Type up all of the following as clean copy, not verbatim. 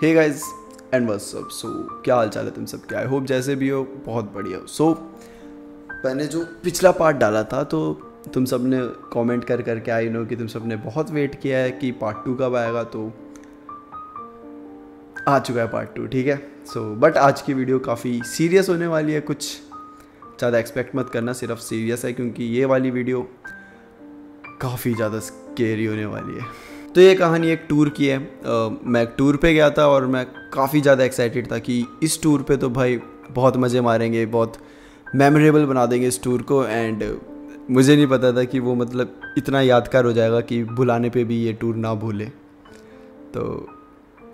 Hey guys and what's up. So क्या हाल चाल है तुम सब? क्या आई होप जैसे भी हो बहुत बढ़िया हो। सो मैंने जो पिछला पार्ट डाला था तो तुम सब ने कमेंट कर करके आई नो कि तुम सब ने बहुत वेट किया है कि पार्ट 2 कब आएगा, तो आ चुका है पार्ट 2। ठीक है। सो बट आज की वीडियो काफ़ी सीरियस होने वाली है, कुछ ज़्यादा एक्सपेक्ट मत करना, सिर्फ सीरियस है क्योंकि ये वाली वीडियो काफ़ी ज़्यादा स्केरी होने वाली है। तो ये कहानी एक टूर की है। मैं एक टूर पे गया था और मैं काफ़ी ज़्यादा एक्साइटेड था कि इस टूर पे तो भाई बहुत मज़े मारेंगे, बहुत मेमोरेबल बना देंगे इस टूर को। एंड मुझे नहीं पता था कि वो मतलब इतना यादगार हो जाएगा कि बुलाने पे भी ये टूर ना भूले। तो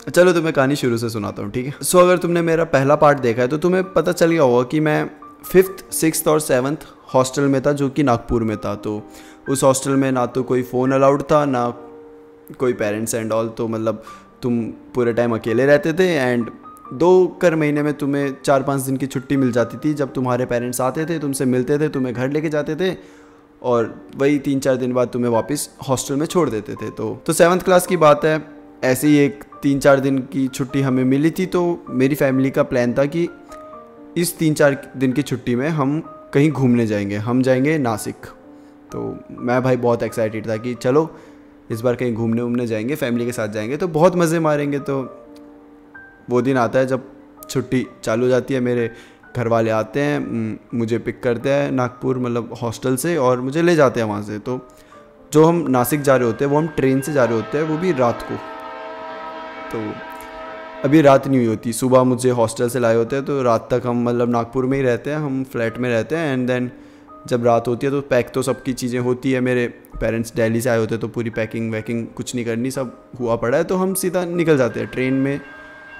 चलो तुम्हें कहानी शुरू से सुनाता हूँ, ठीक है। सो अगर तुमने मेरा पहला पार्ट देखा है तो तुम्हें पता चल गया होगा कि मैं 5th 6th और 7th हॉस्टल में था, जो कि नागपुर में था। तो उस हॉस्टल में ना तो कोई फ़ोन अलाउड था, ना कोई पेरेंट्स एंड ऑल। तो मतलब तुम पूरे टाइम अकेले रहते थे एंड 2 महीने में तुम्हें 4-5 दिन की छुट्टी मिल जाती थी, जब तुम्हारे पेरेंट्स आते थे, तुमसे मिलते थे, तुम्हें घर लेके जाते थे और वही 3-4 दिन बाद तुम्हें वापस हॉस्टल में छोड़ देते थे। तो 7th क्लास की बात है, ऐसे ही एक 3-4 दिन की छुट्टी हमें मिली थी। तो मेरी फैमिली का प्लान था कि इस 3-4 दिन की छुट्टी में हम कहीं घूमने जाएंगे, हम जाएंगे नासिक। तो मैं भाई बहुत एक्साइटेड था कि चलो इस बार कहीं घूमने वूमने जाएंगे, फैमिली के साथ जाएंगे तो बहुत मज़े मारेंगे। तो वो दिन आता है जब छुट्टी चालू हो जाती है, मेरे घर वाले आते हैं, मुझे पिक करते हैं नागपुर मतलब हॉस्टल से और मुझे ले जाते हैं वहाँ से। तो जो हम नासिक जा रहे होते हैं वो हम ट्रेन से जा रहे होते हैं, वो भी रात को। तो अभी रात नहीं हुई होती, सुबह मुझे हॉस्टल से लाए होते हैं, तो रात तक हम मतलब नागपुर में ही रहते हैं, हम फ्लैट में रहते हैं। एंड देन जब रात होती है तो पैक तो सबकी चीज़ें होती है, मेरे पेरेंट्स दिल्ली से आए होते हैं तो पूरी पैकिंग वैकिंग कुछ नहीं करनी, सब हुआ पड़ा है। तो हम सीधा निकल जाते हैं, ट्रेन में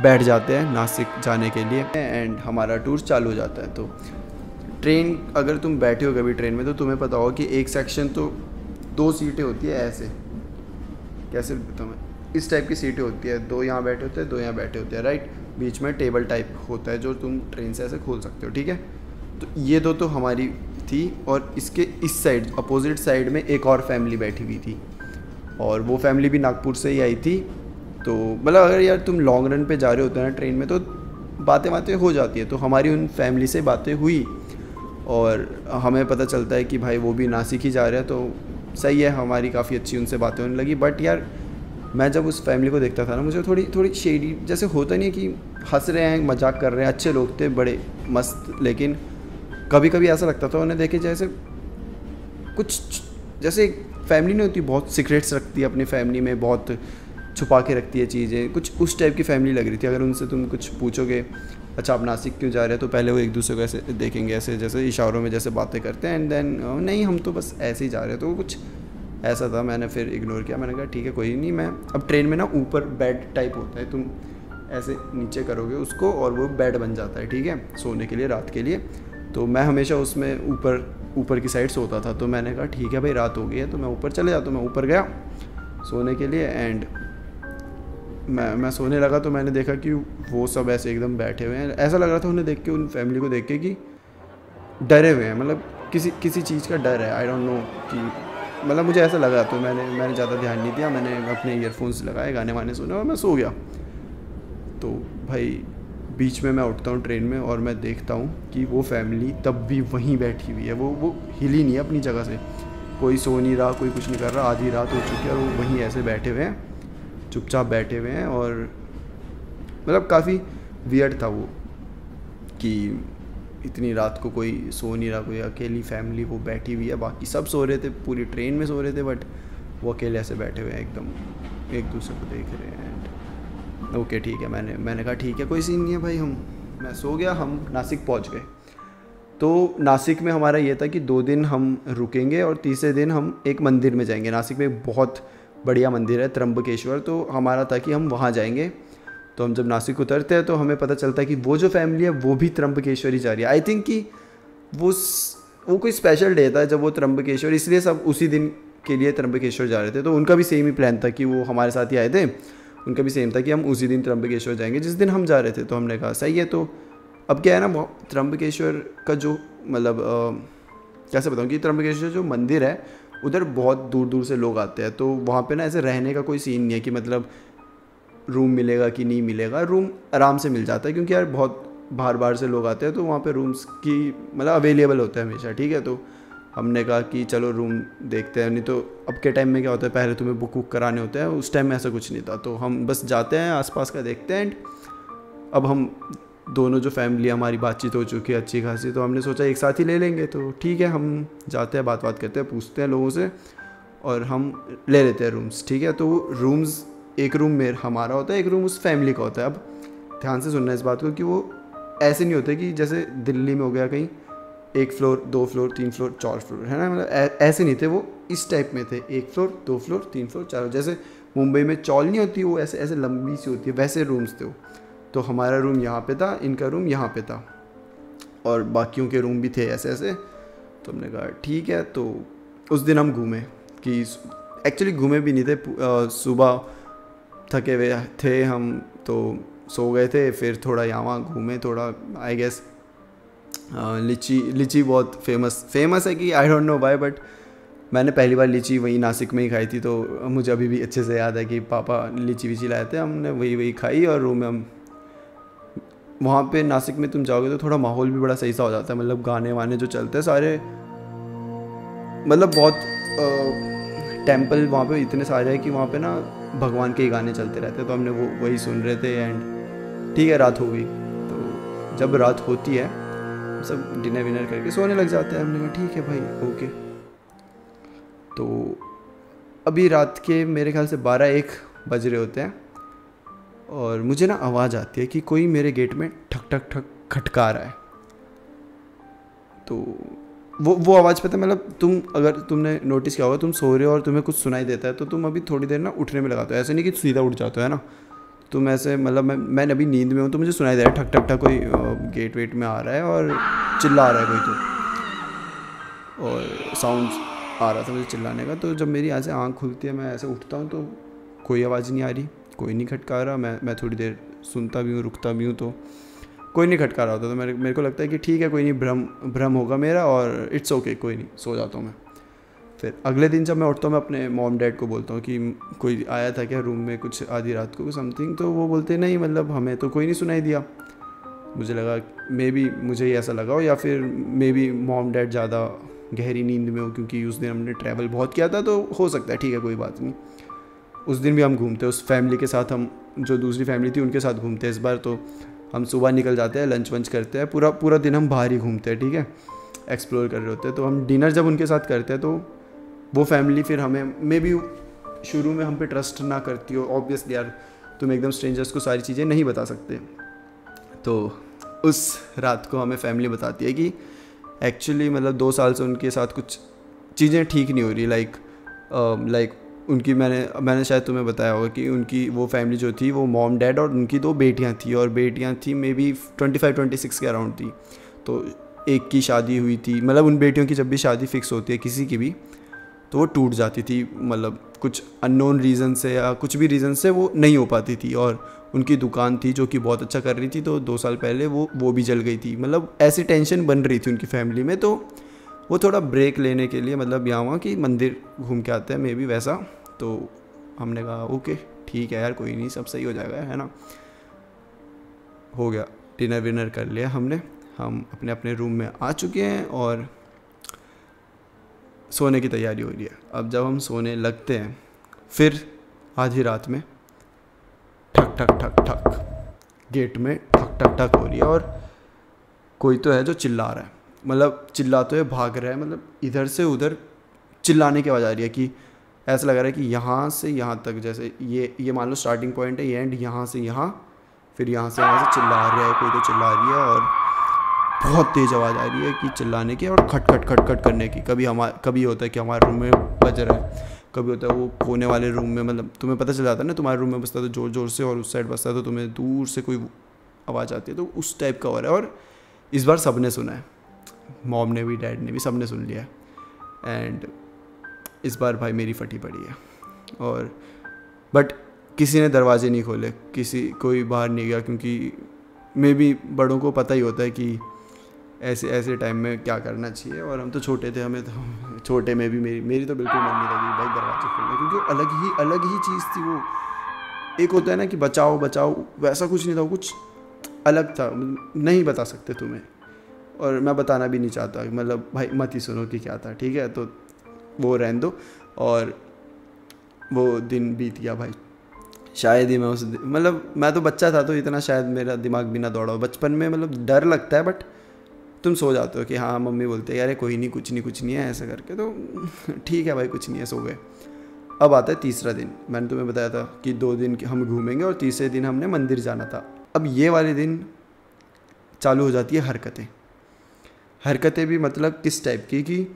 बैठ जाते हैं नासिक जाने के लिए एंड हमारा टूर चालू हो जाता है। तो ट्रेन अगर तुम बैठे हो कभी ट्रेन में तो तुम्हें पता होगा कि एक सेक्शन तो 2 सीटें होती है, ऐसे कैसे बताऊँ मैं, इस टाइप की सीटें होती है, 2 यहाँ बैठे होते हैं, 2 यहाँ बैठे होते हैं, राइट। बीच में टेबल टाइप होता है जो तुम ट्रेन से ऐसे खोल सकते हो, ठीक है। तो ये 2 तो हमारी थी और इसके इस साइड अपोजिट साइड में एक और फैमिली बैठी हुई थी और वो फैमिली भी नागपुर से ही आई थी। तो मतलब अगर यार तुम लॉन्ग रन पे जा रहे होते हैं ना ट्रेन में तो बातें हो जाती है। तो हमारी उन फैमिली से बातें हुई और हमें पता चलता है कि भाई वो भी नासिक ही जा रहे हैं, तो सही है, हमारी काफ़ी अच्छी उनसे बातें होने लगी। बट यार मैं जब उस फैमिली को देखता था ना, मुझे थोड़ी शेडी जैसे होता नहीं है कि हंस रहे हैं, मजाक कर रहे हैं, अच्छे लोग थे, बड़े मस्त, लेकिन कभी कभी ऐसा लगता था उन्हें देखे जैसे कुछ जैसे फैमिली नहीं होती, बहुत सीक्रेट्स रखती है अपनी फैमिली में, बहुत छुपा के रखती है चीज़ें, कुछ उस टाइप की फैमिली लग रही थी। अगर उनसे तुम कुछ पूछोगे अच्छा आप नासिक क्यों जा रहे हैं, तो पहले वो एक दूसरे को ऐसे देखेंगे, ऐसे जैसे इशारों में जैसे बातें करते हैं एंड देन नहीं हम तो बस ऐसे ही जा रहे हैं। तो कुछ ऐसा था, मैंने फिर इग्नोर किया, मैंने कहा ठीक है कोई नहीं। मैं अब ट्रेन में ना ऊपर बेड टाइप होता है, तुम ऐसे नीचे करोगे उसको और वो बेड बन जाता है, ठीक है, सोने के लिए, रात के लिए। तो मैं हमेशा उसमें ऊपर की साइड सोता था। तो मैंने कहा ठीक है भाई रात हो गई है तो मैं ऊपर चले जाता हूँ। मैं ऊपर गया सोने के लिए एंड मैं सोने लगा तो मैंने देखा कि वो सब ऐसे एकदम बैठे हुए हैं। ऐसा लग रहा था उन्हें देख के, उन फैमिली को देख के कि डरे हुए हैं, मतलब किसी चीज़ का डर है, आई डोंट नो कि मतलब मुझे ऐसा लगा। तो मैंने ज़्यादा ध्यान नहीं दिया, मैंने अपने ईयरफोन्स लगाए, गाने वाने सुने और मैं सो गया। तो भाई बीच में मैं उठता हूँ ट्रेन में और मैं देखता हूँ कि वो फैमिली तब भी वहीं बैठी हुई है, वो हिली नहीं है अपनी जगह से, कोई सो नहीं रहा, कोई कुछ नहीं कर रहा, आधी रात हो चुकी है और वो वहीं ऐसे बैठे हुए हैं, चुपचाप बैठे हुए हैं। और मतलब काफ़ी वियर्ड था वो कि इतनी रात को कोई सो नहीं रहा, कोई अकेली फैमिली वो बैठी हुई है, बाकी सब सो रहे थे, पूरी ट्रेन में सो रहे थे, बट वो अकेले ऐसे बैठे हुए हैं एकदम एक दूसरे को देख रहे हैं। ओके ठीक है, मैंने कहा ठीक है कोई सीन नहीं है भाई, मैं सो गया। हम नासिक पहुंच गए। तो नासिक में हमारा ये था कि 2 दिन हम रुकेंगे और तीसरे दिन हम एक मंदिर में जाएंगे। नासिक में एक बहुत बढ़िया मंदिर है त्र्यंबकेश्वर, तो हमारा था कि हम वहाँ जाएंगे। तो हम जब नासिक उतरते हैं तो हमें पता चलता है कि वो जो फैमिली है वो भी त्र्यंबकेश्वर ही जा रही है। आई थिंक कि वो कोई स्पेशल डे था जब वो त्र्यंबकेश्वर, इसलिए सब उसी दिन के लिए त्र्यंबकेश्वर जा रहे थे। तो उनका भी सेम ही प्लान था कि वो हमारे साथ ही आए थे, उनका भी सेम था कि हम उसी दिन त्र्यंबकेश्वर जाएंगे जिस दिन हम जा रहे थे। तो हमने कहा सही है। तो अब क्या है ना, त्र्यंबकेश्वर का जो मतलब कैसे बताऊँ कि त्र्यंबकेश्वर जो मंदिर है उधर बहुत दूर दूर से लोग आते हैं। तो वहाँ पे ना ऐसे रहने का कोई सीन नहीं है कि मतलब रूम मिलेगा कि नहीं मिलेगा। रूम आराम से मिल जाता है क्योंकि यार बहुत बाहर से लोग आते हैं, तो वहाँ पे रूम्स की मतलब अवेलेबल होता है हमेशा, ठीक है। तो हमने कहा कि चलो रूम देखते हैं। नहीं तो अब के टाइम में क्या होता है, पहले तुम्हें बुक कराने होते हैं, उस टाइम में ऐसा कुछ नहीं था। तो हम बस जाते हैं, आसपास का देखते हैं। एंड अब हम दोनों जो फैमिली हमारी बातचीत हो चुकी है अच्छी खासी, तो हमने सोचा एक साथ ही ले लेंगे। तो ठीक है, हम जाते हैं, बात करते हैं, पूछते हैं लोगों से और हम ले लेते हैं रूम्स, ठीक है। तो रूम्स, एक रूम हमारा होता है, एक रूम उस फैमिली का होता है। अब ध्यान से सुनना इस बात को कि वो ऐसे नहीं होते कि जैसे दिल्ली में हो गया कहीं 1 फ्लोर 2 फ्लोर 3 फ्लोर 4 फ्लोर, है ना, मतलब ऐसे नहीं थे वो, इस टाइप में थे 1 फ्लोर 2 फ्लोर 3 फ्लोर 4, जैसे मुंबई में चौल नहीं होती वो ऐसे ऐसे लंबी सी होती है, वैसे रूम्स थे वो। तो हमारा रूम यहाँ पे था, इनका रूम यहाँ पे था और बाकियों के रूम भी थे ऐसे ऐसे। तो हमने कहा ठीक है। तो उस दिन हम घूमे, कि एक्चुअली घूमे भी नहीं थे, सुबह थके हुए थे हम, तो सो गए थे। फिर थोड़ा यहाँ घूमे, थोड़ा आई गेस लीची बहुत फेमस है कि I don't know why, but मैंने पहली बार लीची वही नासिक में ही खाई थी। तो मुझे अभी भी अच्छे से याद है कि पापा लीची वीची लाए थे, हमने वही खाई। और रूम में हम वहाँ पे नासिक में तुम जाओगे तो थोड़ा माहौल भी बड़ा सही सा हो जाता है, मतलब गाने वाने जो चलते हैं सारे, मतलब बहुत टेम्पल वहाँ पे इतने सारे हैं कि वहाँ पे ना भगवान के ही गाने चलते रहते हैं। तो हमने वही सुन रहे थे। एंड ठीक है, रात हो गई। तो जब रात होती है सब डिनर विनर करके सोने लग जाते हैं। हमने कहा ठीक है भाई, ओके। तो अभी रात के मेरे ख्याल से 12-1 बज रहे होते हैं और मुझे ना आवाज़ आती है कि कोई मेरे गेट में ठक ठक ठक खटका रहा है। तो वो आवाज़ पता है, मतलब अगर तुमने नोटिस किया होगा, तुम सो रहे हो और तुम्हें कुछ सुनाई देता है तो तुम अभी थोड़ी देर ना उठने में लगाते हो, ऐसे नहीं कि सीधा उठ जाते हो, है ना। तुम ऐसे मतलब मैं अभी नींद में हूँ तो मुझे सुनाई दे रहा है ठक ठक ठक, कोई गेट वेट में आ रहा है और चिल्ला रहा है कोई, तो और साउंड आ रहा था मुझे चिल्लाने का। तो जब मेरी यहाँ से आँख खुलती है, मैं ऐसे उठता हूँ तो कोई आवाज़ नहीं आ रही, कोई नहीं खटका रहा। मैं थोड़ी देर सुनता भी हूँ, रुकता भी हूँ, तो कोई नहीं खटका रहा होता। तो मेरे को लगता है कि ठीक है, कोई नहीं, भ्रम होगा मेरा और इट्स ओके, कोई नहीं, सो जाता हूँ मैं। फिर अगले दिन जब मैं उठता हूँ, मैं अपने मॉम डैड को बोलता हूँ कि कोई आया था क्या रूम में कुछ आधी रात को समथिंग। तो वो बोलते नहीं, मतलब हमें तो कोई नहीं सुनाई दिया। मुझे लगा मे बी मुझे ही ऐसा लगा हो, या फिर मे बी मॉम डैड ज़्यादा गहरी नींद में हो, क्योंकि उस दिन हमने ट्रैवल बहुत किया था, तो हो सकता है, ठीक है, कोई बात नहीं। उस दिन भी हम घूमते उस फैमिली के साथ, हम जो दूसरी फैमिली थी उनके साथ घूमते इस बार। तो हम सुबह निकल जाते हैं, लंच वंच करते हैं, पूरा दिन हम बाहर ही घूमते हैं, ठीक है, एक्सप्लोर कर रहे होते हैं। तो हम डिनर जब उनके साथ करते हैं तो वो फैमिली फिर हमें मे बी शुरू में हम पे ट्रस्ट ना करती हो, ऑब्वियसली यार तुम एकदम स्ट्रेंजर्स को सारी चीज़ें नहीं बता सकते। तो उस रात को हमें फैमिली बताती है कि एक्चुअली मतलब 2 साल से उनके साथ कुछ चीज़ें ठीक नहीं हो रही। लाइक उनकी मैंने शायद तुम्हें बताया होगा कि उनकी वो फैमिली जो थी, वो मॉम डैड और उनकी 2 बेटियां थी, और बेटियां थी मे बी 25-26 के अराउंड थी। तो एक की शादी हुई थी, मतलब उन बेटियों की जब भी शादी फिक्स होती है किसी की भी, तो वो टूट जाती थी, मतलब कुछ अननोन रीज़न से या कुछ भी रीज़न से वो नहीं हो पाती थी। और उनकी दुकान थी जो कि बहुत अच्छा कर रही थी, तो 2 साल पहले वो भी जल गई थी। मतलब ऐसी टेंशन बन रही थी उनकी फैमिली में। तो वो थोड़ा ब्रेक लेने के लिए, मतलब यहाँ वहाँ कि मंदिर घूम के आते हैं मे बी वैसा। तो हमने कहा ओके ठीक है यार, कोई नहीं, सब सही हो जाएगा, है ना। हो गया, डिनर विनर कर लिया हमने, हम अपने अपने रूम में आ चुके हैं और सोने की तैयारी हो रही है। अब जब हम सोने लगते हैं, फिर आधी रात में ठक ठक ठक ठक गेट में ठक ठक ठक हो रही है और कोई तो है जो चिल्ला रहा है, मतलब चिल्लाते हुए भाग रहा है, मतलब इधर से उधर चिल्लाने की आवाज़ आ रही है कि ऐसा लग रहा है कि यहाँ से यहाँ तक, जैसे ये मान लो स्टार्टिंग पॉइंट है, ये एंड यहाँ से यहाँ, फिर यहाँ से चिल्ला रहा है, कोई तो चिल्ला रही है और बहुत तेज़ आवाज़ आ रही है कि चिल्लाने की और खट खट खट खट करने की। कभी होता है कि हमारे रूम में बज रहा है, कभी होता है वो कोने वाले रूम में, मतलब तुम्हें पता चल जाता है ना, तुम्हारे रूम में बजता है तो ज़ोर ज़ोर से, और उस साइड बजता है तो तुम्हें दूर से कोई आवाज़ आती है, तो उस टाइप का हो रहा है। और इस बार सब ने सुना है, मॉम ने भी, डैड ने भी, सब ने सुन लिया है। एंड इस बार भाई मेरी फटी पड़ी है, और बट किसी ने दरवाजे नहीं खोले, कोई बाहर नहीं गया, क्योंकि मे बी बड़ों को पता ही होता है कि ऐसे टाइम में क्या करना चाहिए। और हम तो छोटे थे, हमें तो छोटे में भी मेरी तो बिल्कुल मन नहीं लगी भाई दरवाजे खोलने, क्योंकि अलग ही चीज़ थी वो। एक होता है ना कि बचाओ बचाओ, वैसा कुछ नहीं था, वो कुछ अलग था, नहीं बता सकते तुम्हें, और मैं बताना भी नहीं चाहता, मतलब भाई मत ही सुनो कि क्या था, ठीक है, तो वो रहने दो। और वो दिन बीत गया भाई, शायद ही मैं उस मतलब मैं तो बच्चा था तो इतना शायद मेरा दिमाग भी ना दौड़ा हो बचपन में, मतलब डर लगता है, बट तुम सो जाते हो कि हाँ मम्मी बोलते हैं यार कोई नहीं, कुछ नहीं है ऐसा करके, तो ठीक है भाई कुछ नहीं है, सो गए। अब आता है तीसरा दिन, मैंने तुम्हें बताया था कि 2 दिन हम घूमेंगे और तीसरे दिन हमने मंदिर जाना था। अब ये वाले दिन चालू हो जाती है हरकतें भी, मतलब किस टाइप की कि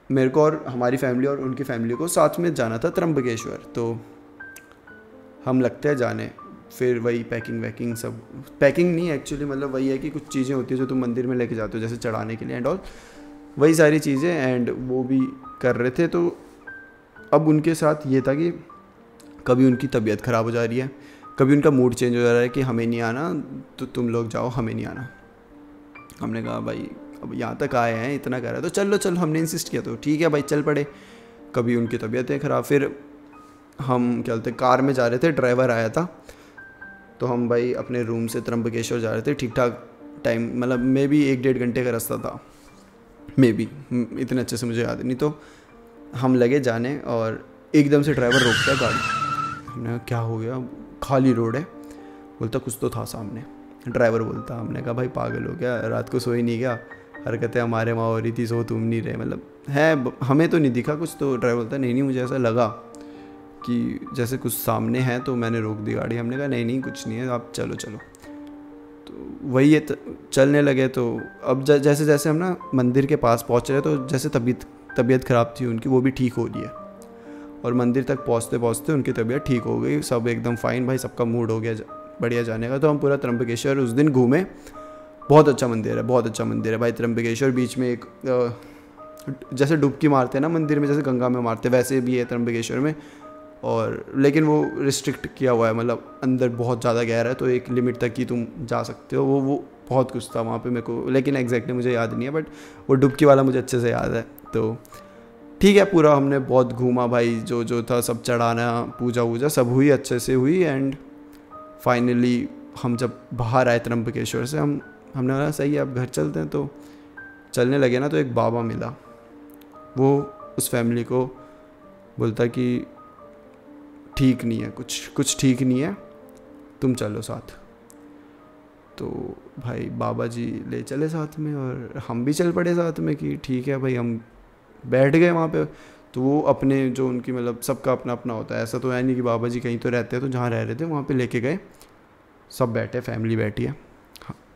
मेरे को और हमारी फैमिली और उनकी फैमिली को साथ में जाना था त्र्यंबकेश्वर, तो हम लगते हैं जाने, फिर वही पैकिंग सब, पैकिंग नहीं एक्चुअली, मतलब वही है कि कुछ चीज़ें होती है जो तुम मंदिर में लेके जाते हो जैसे चढ़ाने के लिए एंड ऑल, वही सारी चीज़ें, एंड वो भी कर रहे थे। तो अब उनके साथ ये था कि कभी उनकी तबीयत ख़राब हो जा रही है, कभी उनका मूड चेंज हो जा रहा है कि हमें नहीं आना, तो तुम लोग जाओ, हमें नहीं आना। हमने कहा भाई अब यहाँ तक आए हैं, इतना कर रहा है तो चलो, हमने इंसिस्ट किया तो ठीक है भाई चल पड़े। कभी उनकी तबीयतें ख़राब, फिर हम क्या बोलते कार में जा रहे थे, ड्राइवर आया था, तो हम भाई अपने रूम से त्र्यंबकेश्वर जा रहे थे, ठीक ठाक टाइम, मतलब मे बी 1-1.5 घंटे का रास्ता था, मे बी, इतने अच्छे से मुझे याद नहीं। तो हम लगे जाने और एकदम से ड्राइवर रोकता है गाड़ी, हमने कहा क्या हो गया, खाली रोड है, बोलता कुछ तो था सामने। ड्राइवर बोलता, हमने कहा भाई पागल हो गया, रात को सो ही नहीं गया, हरकतें हमारे वहाँ हो रही थी, सो तुम नहीं रहे, मतलब है हमें तो नहीं दिखा कुछ। तो ड्राइवर बोलता नहीं मुझे ऐसा लगा कि जैसे कुछ सामने है, तो मैंने रोक दी गाड़ी। हमने कहा नहीं कुछ नहीं है, आप चलो। तो वही है, चलने लगे। तो अब जैसे जैसे हम ना मंदिर के पास पहुँच रहे, तो जैसे तबीयत ख़राब थी उनकी, वो भी ठीक हो रही है, और मंदिर तक पहुँचते उनकी तबीयत ठीक हो गई, सब एकदम फाइन भाई, सबका मूड हो गया बढ़िया जाने का। तो हम पूरा त्र्यंबकेश्वर उस दिन घूमे, बहुत अच्छा मंदिर है भाई त्र्यंबकेश्वर। बीच में एक जैसे डुबकी मारते हैं ना मंदिर में, जैसे गंगा में मारते, वैसे भी है त्र्यंबकेश्वर में, और लेकिन वो रिस्ट्रिक्ट किया हुआ है, मतलब अंदर बहुत ज़्यादा गहरा है, तो एक लिमिट तक ही तुम जा सकते हो। वो बहुत कुछ था वहाँ पे मेरे को, लेकिन एग्जैक्टली मुझे याद नहीं है, बट वो डुबकी वाला मुझे अच्छे से याद है। तो ठीक है, पूरा हमने बहुत घूमा भाई, जो था सब चढ़ाना, पूजा सब हुई, अच्छे से हुई। एंड फाइनली हम जब बाहर आए त्र्यंबकेश्वर से, हमने बोला सही है अब घर चलते हैं। तो चलने लगे ना, तो एक बाबा मिला, वो उस फैमिली को बोलता कि ठीक नहीं है, कुछ ठीक नहीं है, तुम चलो साथ। तो भाई बाबा जी ले चले साथ में, और हम भी चल पड़े साथ में कि ठीक है भाई। हम बैठ गए वहाँ पे, तो वो अपने जो उनकी मतलब सबका अपना अपना होता है, ऐसा तो है नहीं कि बाबा जी कहीं तो रहते हैं, तो जहाँ रह रहे थे वहाँ पे लेके गए, सब बैठे, फैमिली बैठी है,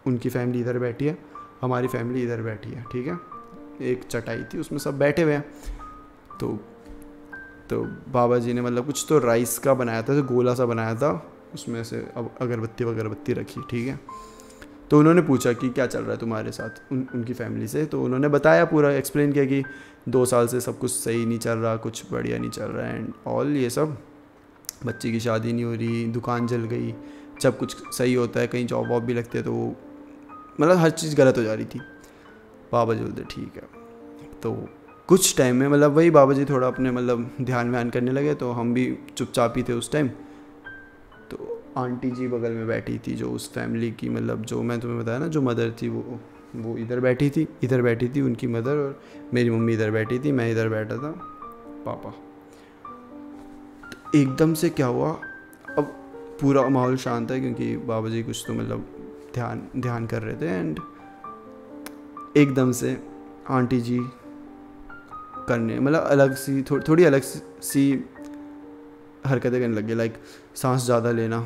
उनकी फैमिली इधर बैठी है, हमारी फैमिली इधर बैठी है, ठीक है, एक चटाई थी उसमें सब बैठे हुए हैं। तो बाबा जी ने मतलब कुछ तो राइस का बनाया था, जो गोला सा बनाया था, उसमें से अब अगरबत्ती रखी, ठीक है। तो उन्होंने पूछा कि क्या चल रहा है तुम्हारे साथ, उनकी फैमिली से। तो उन्होंने बताया, पूरा एक्सप्लेन किया कि 2 साल से सब कुछ सही नहीं चल रहा, कुछ बढ़िया नहीं चल रहा है एंड ऑल, ये सब, बच्चे की शादी नहीं हो रही, दुकान जल गई, जब कुछ सही होता है कहीं जॉब वॉब भी लगते हैं, तो मतलब हर चीज़ गलत हो जा रही थी। बाबा जी बोलते ठीक है। तो कुछ टाइम में मतलब वही बाबा जी थोड़ा अपने मतलब ध्यान करने लगे, तो हम भी चुपचाप ही थे उस टाइम। तो आंटी जी बगल में बैठी थी, जो उस फैमिली की, मतलब जो मैं तुम्हें बताया ना, जो मदर थी, वो इधर बैठी थी उनकी मदर, और मेरी मम्मी इधर बैठी थी, मैं इधर बैठा था, पापा। तो एकदम से क्या हुआ, अब पूरा माहौल शांत है, क्योंकि बाबा जी कुछ तो मतलब ध्यान कर रहे थे, एंड एकदम से आंटी जी करने मतलब अलग सी थोड़ी अलग सी हरकतें करने लग गए, लाइक सांस ज़्यादा लेना,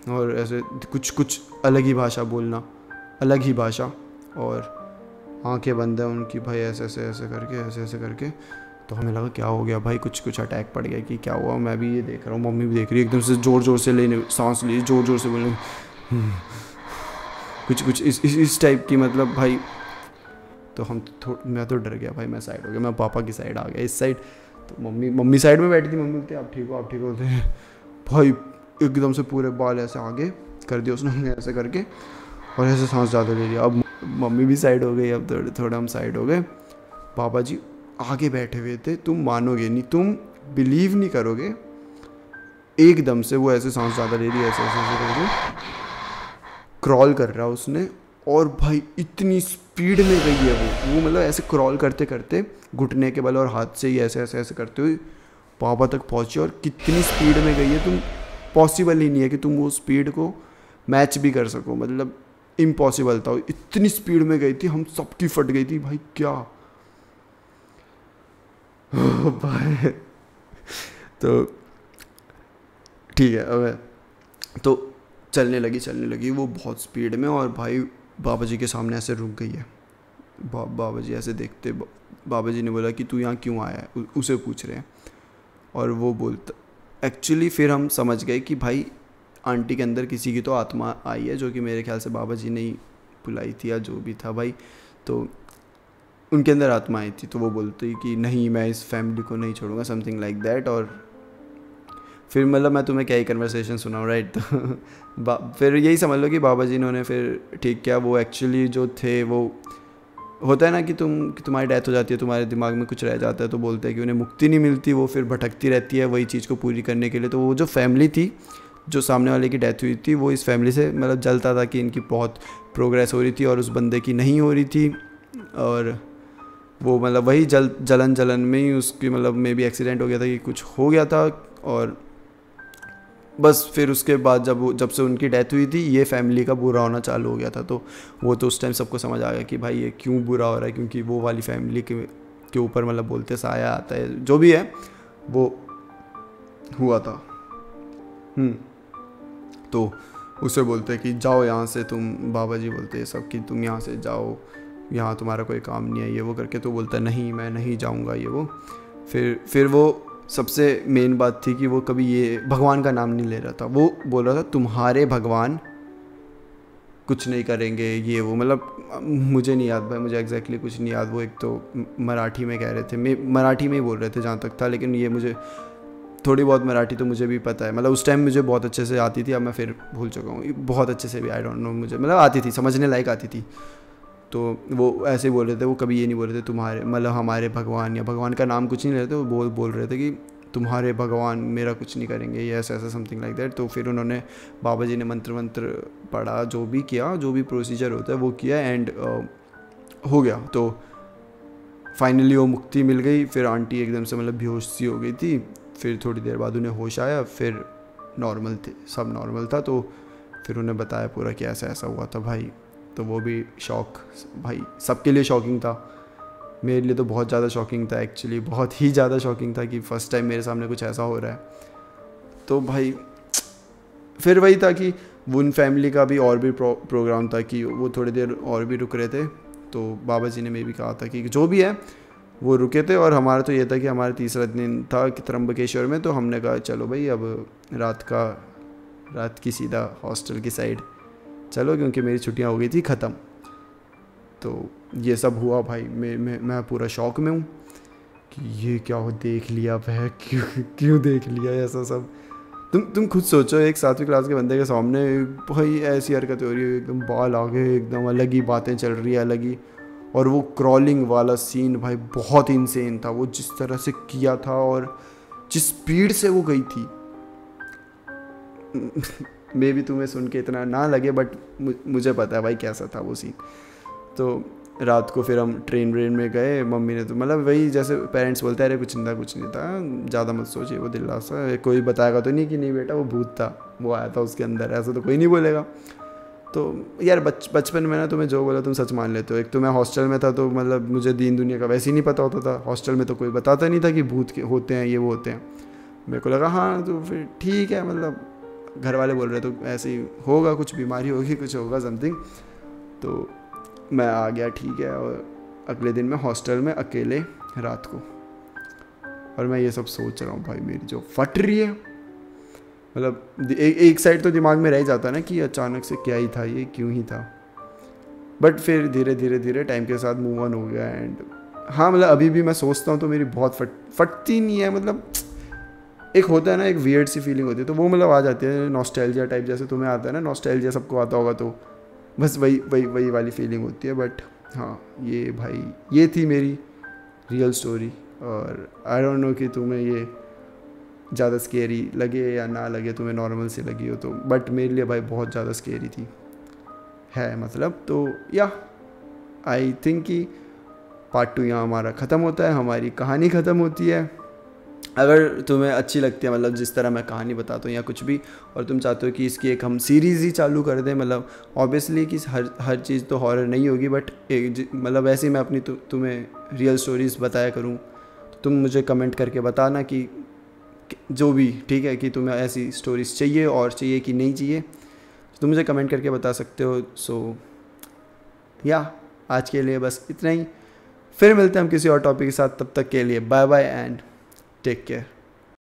और ऐसे कुछ अलग ही भाषा बोलना, अलग ही भाषा, और आंखें बंद है उनकी भाई, ऐसे करके। तो हमें लगा क्या हो गया भाई, कुछ अटैक पड़ गया कि क्या हुआ। मैं भी ये देख रहा हूँ, मम्मी भी देख रही है, एकदम से ज़ोर से लेने सांस ली, ज़ोर से बोलने, कुछ इस टाइप की, मतलब भाई। तो मैं तो डर गया भाई, मैं साइड हो गया, मैं पापा की साइड आ गया, इस साइड। तो मम्मी साइड में बैठी थी, मम्मी बोलती आप ठीक हो बोलते हैं भाई, एकदम से पूरे बाल ऐसे आगे कर दिया उसने, ऐसे करके, और ऐसे सांस ज़्यादा ले लिया। अब मम्मी भी साइड हो गई, अब थोड़ा हम साइड हो गए। पापा जी आगे बैठे हुए थे, तुम मानोगे नहीं, तुम बिलीव नहीं करोगे, एकदम से वो ऐसे सांस ज़्यादा ले रही है, ऐसे ऐसे ऐसे करके क्रॉल कर रहा है उसने, और भाई इतनी स्पीड में गई है वो मतलब ऐसे क्रॉल करते करते घुटने के बल और हाथ से ही ऐसे ऐसे ऐसे करते हुए पापा तक पहुंची। और कितनी स्पीड में गई है, तुम पॉसिबल ही नहीं है कि तुम वो स्पीड को मैच भी कर सको, मतलब इम्पॉसिबल था। इतनी स्पीड में गई थी, हम सबकी फट गई थी भाई, क्या भाई। तो ठीक है, अब तो चलने लगी वो बहुत स्पीड में, और भाई बाबा जी के सामने ऐसे रुक गई है। बाबा जी ऐसे देखते, बाबा जी ने बोला कि तू यहाँ क्यों आया है, उसे पूछ रहे हैं। और वो बोलता, एक्चुअली फिर हम समझ गए कि भाई आंटी के अंदर किसी की तो आत्मा आई है, जो कि मेरे ख्याल से बाबा जी ने ही बुलाई थी या जो भी था भाई, तो उनके अंदर आत्मा आई थी। तो वो बोलती कि नहीं मैं इस फैमिली को नहीं छोड़ूंगा, समथिंग लाइक दैट। और फिर मतलब मैं तुम्हें क्या ही कन्वर्सेशन सुनाऊँ, राइट। तो फिर यही समझ लो कि बाबा जी ने फिर ठीक किया। वो एक्चुअली जो थे, वो होता है ना कि तुम्हारी डेथ हो जाती है, तुम्हारे दिमाग में कुछ रह जाता है, तो बोलते हैं कि उन्हें मुक्ति नहीं मिलती, वो फिर भटकती रहती है वही चीज़ को पूरी करने के लिए। तो वो जो फैमिली थी, जो सामने वाले की डेथ हुई थी, वो इस फैमिली से मतलब जलता था कि इनकी बहुत प्रोग्रेस हो रही थी और उस बंदे की नहीं हो रही थी। और वो मतलब वही जलन में ही उसकी मतलब मे बी एक्सीडेंट हो गया था कि कुछ हो गया था। और बस फिर उसके बाद जब से उनकी डेथ हुई थी, ये फैमिली का बुरा होना चालू हो गया था। तो वो तो उस टाइम सबको समझ आ गया कि भाई ये क्यों बुरा हो रहा है, क्योंकि वो वाली फैमिली के ऊपर मतलब बोलते साया आता है, जो भी है वो हुआ था। तो उसे बोलते कि जाओ यहाँ से तुम, बाबा जी बोलते हैं सब कि तुम यहाँ से जाओ, यहाँ तुम्हारा कोई काम नहीं है, ये वो करके। तो बोलता है नहीं मैं नहीं जाऊँगा, ये वो। फिर वो सबसे मेन बात थी कि वो कभी ये भगवान का नाम नहीं ले रहा था। वो बोल रहा था तुम्हारे भगवान कुछ नहीं करेंगे, ये वो मतलब मुझे नहीं याद भाई, मुझे एग्जैक्टली कुछ नहीं याद। वो एक तो मराठी में कह रहे थे, मराठी में ही बोल रहे थे जहाँ तक था, लेकिन ये मुझे थोड़ी बहुत मराठी तो मुझे भी पता है, मतलब उस टाइम मुझे बहुत अच्छे से आती थी, अब मैं फिर भूल चुका हूँ बहुत अच्छे से भी, आई डोंट नो, मुझे मतलब आती थी, समझने लायक आती थी। तो वो ऐसे बोल रहे थे, वो कभी ये नहीं बोल रहे थे तुम्हारे मतलब हमारे भगवान, या भगवान का नाम कुछ नहीं ले रहे थे, वो बोल रहे थे कि तुम्हारे भगवान मेरा कुछ नहीं करेंगे, ये ऐसा ऐसा समथिंग लाइक दैट। तो फिर उन्होंने, बाबा जी ने मंत्र पढ़ा, जो भी किया, जो भी प्रोसीजर होता है वो किया, एंड हो गया। तो फाइनली वो मुक्ति मिल गई। फिर आंटी एकदम से मतलब बेहोश सी हो गई थी, फिर थोड़ी देर बाद उन्हें होश आया, फिर नॉर्मल थे, सब नॉर्मल था। तो फिर उन्हें बताया पूरा कि ऐसा ऐसा हुआ था भाई। तो वो भी शॉक, भाई सबके लिए शॉकिंग था, मेरे लिए तो बहुत ज़्यादा शॉकिंग था एक्चुअली, बहुत ही ज़्यादा शॉकिंग था कि फ़र्स्ट टाइम मेरे सामने कुछ ऐसा हो रहा है। तो भाई फिर वही था कि उन फैमिली का भी और भी प्रोग्राम था कि वो थोड़ी देर और भी रुक रहे थे। तो बाबा जी ने मैं भी कहा था कि जो भी है वो रुके थे, और हमारा तो ये था कि हमारा तीसरा दिन था कि त्र्यंबकेश्वर में। तो हमने कहा चलो भाई अब रात की सीधा हॉस्टल की साइड चलो, क्योंकि मेरी छुट्टियां हो गई थी ख़त्म। तो ये सब हुआ भाई, मैं पूरा शॉक में हूँ कि ये क्या हो, देख लिया वह, क्यों देख लिया ऐसा सब। तुम खुद सोचो, एक 7वीं क्लास के बंदे के सामने भाई ऐसी हरकतें हो रही है, एकदम बाल आगे, एकदम अलग ही बातें चल रही है, अलग ही। और वो क्रॉलिंग वाला सीन भाई बहुत इंसेन था, वो जिस तरह से किया था और जिस स्पीड से वो गई थी। मे भी तुम्हें सुन के इतना ना लगे, बट मुझे पता है भाई कैसा था वो सीन। तो रात को फिर हम ट्रेन में गए, मम्मी ने तो मतलब वही जैसे पेरेंट्स बोलते हैं, अरे कुछ नहीं था, ज़्यादा मत सोचिए, वो दिलासा, कोई बताएगा तो नहीं कि नहीं बेटा वो भूत था, वो आया था उसके अंदर, ऐसा तो कोई नहीं बोलेगा। तो यार बचपन में ना तुम्हें जो बोला तुम सच मान लेते हो। एक तो मैं हॉस्टल में था, तो मतलब मुझे दीन दुनिया का वैसे ही नहीं पता होता था, हॉस्टल में तो कोई बताता नहीं था कि भूत होते हैं, ये वो होते हैं। मेरे को लगा हाँ तो फिर ठीक है, मतलब घर वाले बोल रहे तो ऐसे ही होगा, कुछ बीमारी होगी, कुछ होगा समथिंग। तो मैं आ गया, ठीक है। और अगले दिन मैं हॉस्टल में अकेले रात को, और मैं ये सब सोच रहा हूँ भाई मेरी जो फट रही है, मतलब एक साइड तो दिमाग में रह जाता है ना कि अचानक से क्या ही था ये, क्यों ही था। बट फिर धीरे टाइम के साथ मूव ऑन हो गया। एंड हाँ मतलब अभी भी मैं सोचता हूँ तो मेरी बहुत फटती नहीं है, मतलब एक होता है ना, एक वियर्ड सी फीलिंग होती है, तो वो मतलब आ जाती है, नॉस्टैल्जिया टाइप, जैसे तुम्हें आता है ना नॉस्टैल्जिया, सबको आता होगा, तो बस वही वाली फीलिंग होती है। बट हाँ ये भाई ये थी मेरी रियल स्टोरी। और आई डोंट नो कि तुम्हें ये ज़्यादा स्केरी लगे या ना लगे, तुम्हें नॉर्मल से लगी हो तो, बट मेरे लिए भाई बहुत ज़्यादा स्केरी थी है मतलब। तो या आई थिंक कि पार्ट 2 यहाँ हमारा ख़त्म होता है, हमारी कहानी ख़त्म होती है। अगर तुम्हें अच्छी लगती है मतलब जिस तरह मैं कहानी बताता हूँ या कुछ भी, और तुम चाहते हो कि इसकी एक हम सीरीज़ ही चालू कर दें, मतलब ऑब्वियसली कि हर चीज़ तो हॉरर नहीं होगी, बट मतलब ऐसे ही मैं अपनी तुम्हें रियल स्टोरीज़ बताया करूँ, तो तुम मुझे कमेंट करके बताना कि जो भी ठीक है कि तुम्हें ऐसी स्टोरीज़ चाहिए और चाहिए कि नहीं चाहिए, तो तुम मुझे कमेंट करके बता सकते हो। सो या आज के लिए बस इतना ही, फिर मिलते हैं हम किसी और टॉपिक के साथ, तब तक के लिए bye bye and take care.